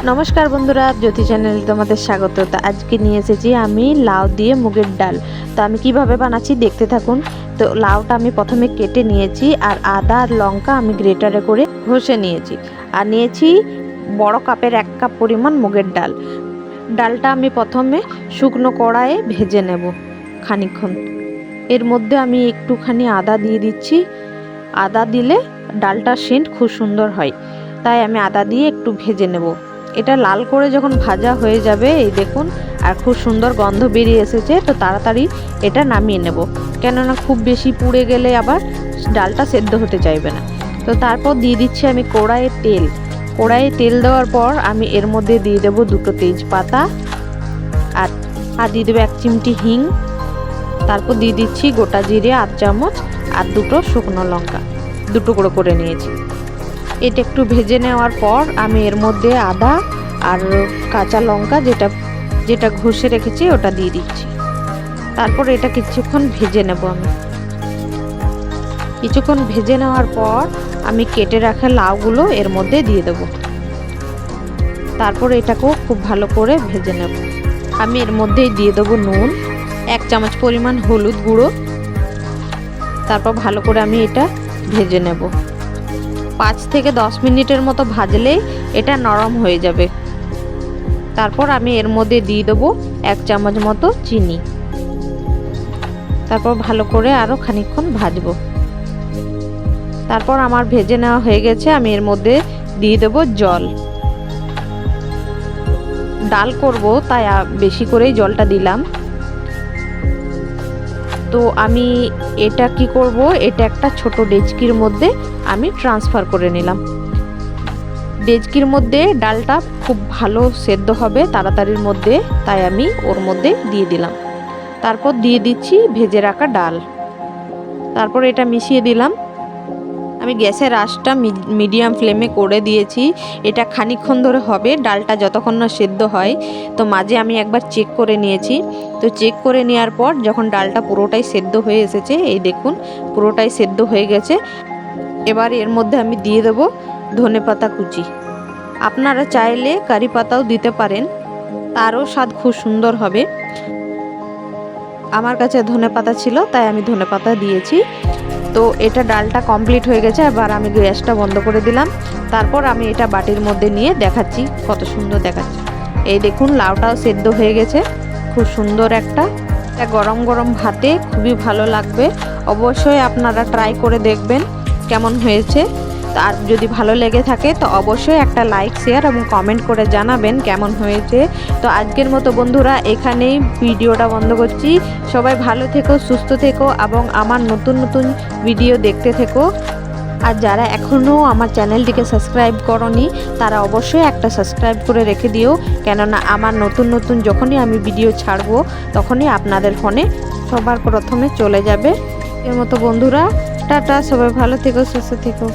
নমস্কার বন্ধুরা, জ্যোতি চ্যানেলে তোমাদের স্বাগত। তো আজকে নিয়ে এসেছি আমি লাউ দিয়ে মুগের ডাল। তো আমি কিভাবে বানাচ্ছি দেখতে থাকুন। তো লাউটা আমি প্রথমে কেটে নিয়েছি, আর আদা আর লঙ্কা আমি গ্রেটারে করে ঘষে নিয়েছি, আর নিয়েছি বড় কাপের 1 কাপ পরিমাণ মুগের ডাল। ডালটা আমি প্রথমে শুকনো কড়াইয়ে ভেজে নেব খানিকক্ষণ। এর মধ্যে আমি একটুখানি আদা দিয়ে দিচ্ছি। আদা দিলে ডালটা সেন্ট খুব সুন্দর হয়, তাই আমি আদা দিয়ে একটু ভেজে নেব। এটা লাল করে যখন ভাজা হয়ে যাবে, এই দেখুন, আর খুব সুন্দর গন্ধ বেরিয়ে এসেছে, তো তাড়াতাড়ি এটা নামিয়ে নেব, কেননা খুব বেশি পুড়ে গেলে আবার ডালটা সেদ্ধ হতে চাইবে না। তো তারপর দিয়ে দিচ্ছি আমি কড়াইয়ে তেল দেওয়ার পর আমি এর মধ্যে দিয়ে দেবো 2টো তেজপাতা, আর দিয়ে দেবো 1 চিমটি হিং। তারপর দিয়ে দিচ্ছি গোটা জিরে 1 চামচ, আর 2টো শুকনো লঙ্কা 2 টুকরো করে নিয়েছি। এটা একটু ভেজে নেওয়ার পর আমি এর মধ্যে আদা আর কাঁচা লঙ্কা যেটা ঘষে রেখেছি ওটা দিয়ে দিচ্ছি। তারপর এটা কিছুক্ষণ ভেজে নেব। আমি কিছুক্ষণ ভেজে নেওয়ার পর আমি কেটে রাখা লাউগুলো এর মধ্যে দিয়ে দেব। তারপর এটাকেও খুব ভালো করে ভেজে নেব। আমি এর মধ্যেই দিয়ে দেবো নুন, 1 চামচ পরিমাণ হলুদ গুঁড়ো। তারপর ভালো করে আমি এটা ভেজে নেব। 5 থেকে 10 মিনিটের মতো ভাজলেই এটা নরম হয়ে যাবে। তারপর আমি এর মধ্যে দিয়ে দেবো 1 চামচ মতো চিনি। তারপর ভালো করে আরও খানিকক্ষণ ভাজবো। তারপর আমার ভেজে নেওয়া হয়ে গেছে, আমি এর মধ্যে দিয়ে দেবো জল। ডাল করব তাই বেশি করেই জলটা দিলাম। তো আমি এটা কি করব, এটা একটা ছোট ডেচকির মধ্যে আমি ট্রান্সফার করে নিলাম। ডেচকির মধ্যে ডালটা খুব ভালো সেদ্ধ হবে তাড়াতাড়ির মধ্যে, তাই আমি ওর মধ্যে দিয়ে দিলাম। তারপর দিয়ে দিচ্ছি ভেজে রাখা ডাল। তারপর এটা মিশিয়ে দিলাম। আমি গ্যাসের আঁচটা মিডিয়াম ফ্লেমে করে দিয়েছি। এটা খানিকক্ষণ ধরে হবে, ডালটা যতক্ষণ না সেদ্ধ হয়। তো মাঝে আমি একবার চেক করে নিয়েছি। তো চেক করে নেওয়ার পর যখন ডালটা পুরোটাই সেদ্ধ হয়ে এসেছে, এই দেখুন পুরোটাই সেদ্ধ হয়ে গেছে। এবার এর মধ্যে আমি দিয়ে দেবো ধনেপাতা কুচি। আপনারা চাইলে কারি পাতাও দিতে পারেন, তারও স্বাদ খুব সুন্দর হবে। আমার কাছে ধনেপাতা ছিল তাই আমি ধনেপাতা দিয়েছি। তো এটা ডালটা কমপ্লিট হয়ে গেছে। এবার আমি গ্যাসটা বন্ধ করে দিলাম। তারপর আমি এটা বাটির মধ্যে নিয়ে দেখাচ্ছি কত সুন্দর দেখাচ্ছে। এই দেখুন লাউটাও সেদ্ধ হয়ে গেছে, খুব সুন্দর একটা গরম গরম ভাতে খুবই ভালো লাগবে। অবশ্যই আপনারা ট্রাই করে দেখবেন কেমন হয়েছে। আর যদি ভালো লেগে থাকে তো অবশ্যই একটা লাইক, শেয়ার এবং কমেন্ট করে জানাবেন কেমন হয়েছে। তো আজকের মতো বন্ধুরা এখানেই ভিডিওটা বন্ধ করছি। সবাই ভালো থেকো, সুস্থ থেকো এবং আমার নতুন নতুন ভিডিও দেখতে থেকো। আর যারা এখনও আমার চ্যানেলটিকে সাবস্ক্রাইব করনি তারা অবশ্যই একটা সাবস্ক্রাইব করে রেখে দিও, কেননা আমার নতুন নতুন যখনই আমি ভিডিও ছাড়বো তখনই আপনাদের ফোনে সবার প্রথমে চলে যাবে। এর মতো বন্ধুরা টাটা, সবাই ভালো থেকো, সুস্থ থেকো।